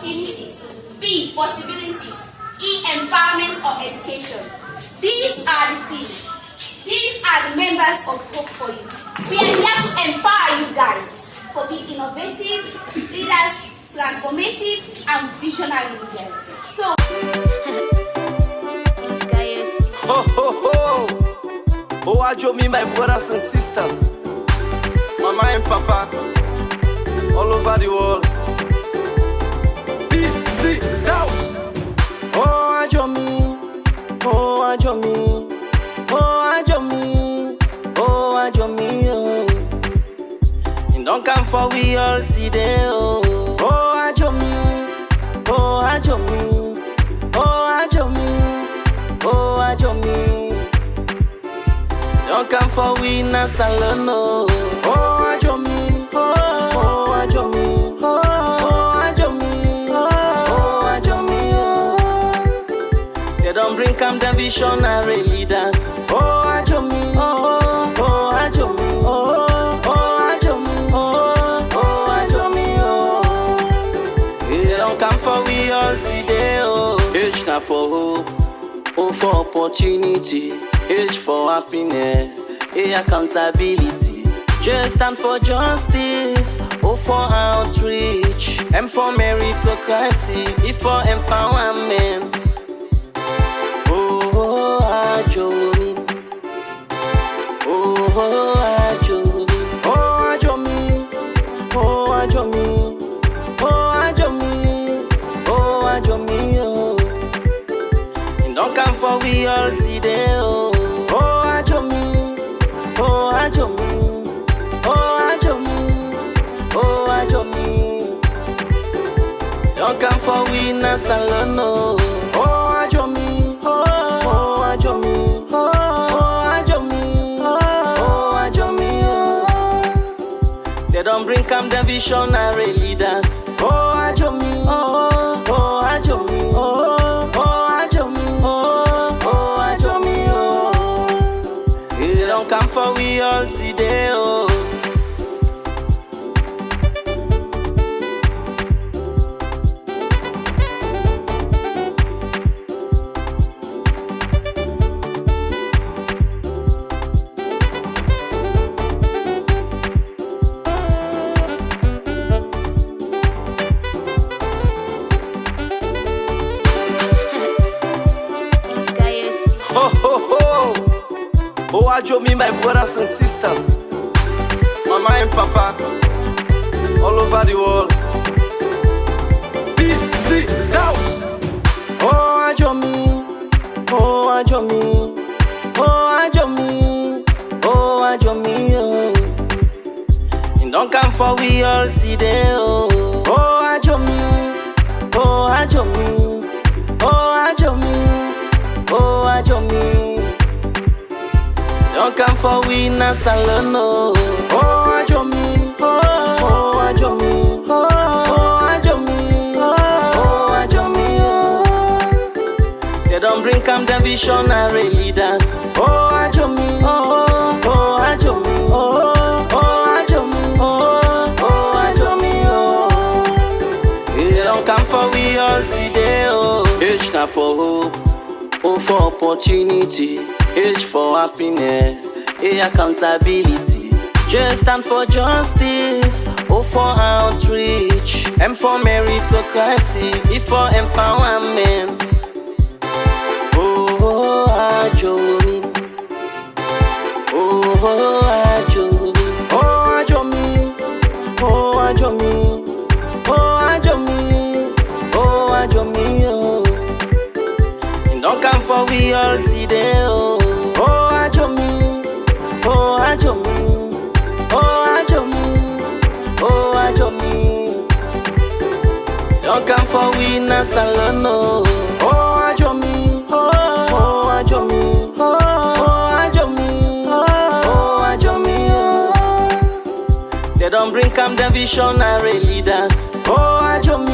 opportunities. B. Possibilities. E. Empowerment or education. These are the team. These are the members of Hope for You. We are here to empower you guys for being innovative leaders, transformative, and visionary leaders. So, it's Gaius. Ho ho ho! HOHAJOME, my brothers and sisters, Mama and Papa, all over the world. Bizzy now. HOHAJOME, HOHAJOME, HOHAJOME, HOHAJOME, oh. You don't come for we all today, oh. HOHAJOME, HOHAJOME, HOHAJOME, HOHAJOME. Don't come for we na salon, no. HOHAJOME, HOHAJOME, HOHAJOME, HOHAJOME, oh. They don't bring come the visionary leaders. HOHAJOME, HOHAJOME, HOHAJOME, HOHAJOME, oh. They don't come for we all today, oh. H na for hope, O for opportunity, H for happiness, A accountability, J stand for justice, O for outreach, M for meritocracy, E for empowerment. HOHAJOME, HOHAJOME, HOHAJOME, HOHAJOME, HOHAJOME, HOHAJOME, oh. Don't come for we all today, oh. HOHAJOME, HOHAJOME, HOHAJOME, HOHAJOME. Don't come for we na salon, no. HOHAJOME, HOHAJOME, HOHAJOME, HOHAJOME, oh. They don't bring come the visionary leaders. HOHAJOME, HOHAJOME, HOHAJOME, oh. They don't come for we all today, oh. It's Gaius. Ho ho ho! HOHAJOME, my brothers and sisters, Mama and Papa, all over the world. Bizzy now. HOHAJOME, HOHAJOME, HOHAJOME, HOHAJOME, oh. You don't come for we all today, oh. HOHAJOME, HOHAJOME, HOHAJOME, HOHAJOME. Don't come for we na salon, no. HOHAJOME, HOHAJOME, HOHAJOME, HOHAJOME, oh. They don't bring come the visionary leaders. HOHAJOME, HOHAJOME, HOHAJOME, HOHAJOME, oh. They don't come for we all today, oh. H na for hope, O for opportunity, H for happiness, A accountability, J stand for justice, O for outreach, M for meritocracy, E for empowerment. HOHAJOME, HOHAJOME, HOHAJOME, HOHAJOME, HOHAJOME, HOHAJOME, oh. Don't come for we all today, oh. HOHAJOME, HOHAJOME, HOHAJOME, HOHAJOME. Don't come for we na salon, no. HOHAJOME, HOHAJOME, HOHAJOME, HOHAJOME, oh. They don't bring come the visionary leaders. HOHAJOME,